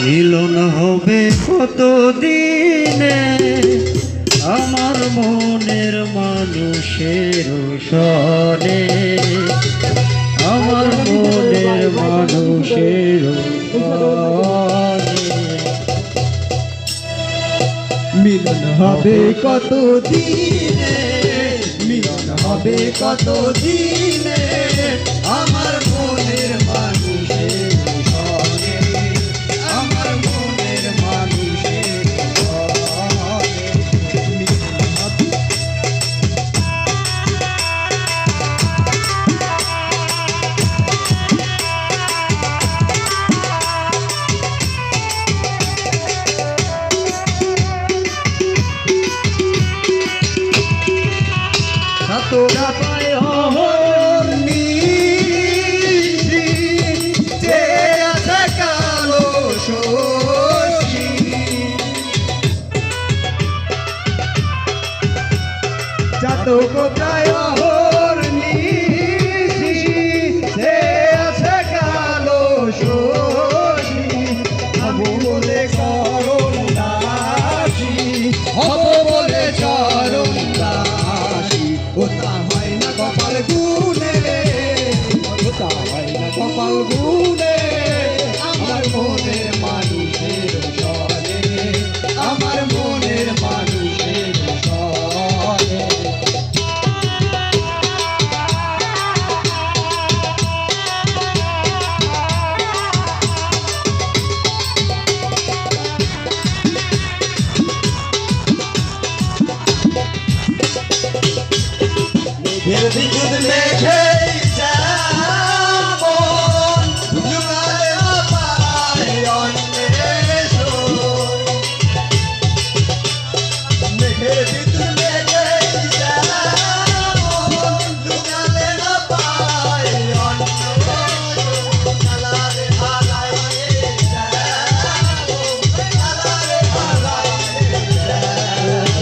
মিলন হবে কতদিনে আমার মনের মানুষের সনে, আমার মনের মানুষের সনে। মিলন হবে কতদিনে, মিলন হবে কতদিনে আমার মনের মানুষের সনে, আমার মনের মানুষের তোরা পায় হর নিশি যে আছে কালো শশী, চাতক প্রায় হর নিশি যে আছে কালো শশী, হব বলে করুণ দাসী, হব বলে চরণ দাসী। ওটা হয় না কপাল গুনে, ওটা হয় না কপাল গুনে আমার মনের মানুষের সনে, আমার মনের মানুষের সনে। বিদ্যুৎ মেঘে যেমন জুড়ায় পায় অন্বেষণ, মেঘের বিদ্যুৎ মেঘে যেমন জুড়ালে না পায় অন্বেষণ, কালারে আলায় যেমন, কালারে আলায় যেমন।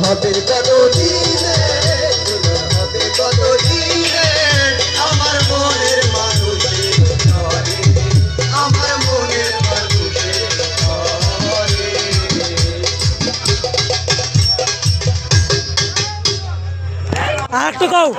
হবে কতদিনে, হবে কতদিনে আমার মনের মানুষের ঘরে, আমার মনের মানুষের ঘরে। আর একটু কও।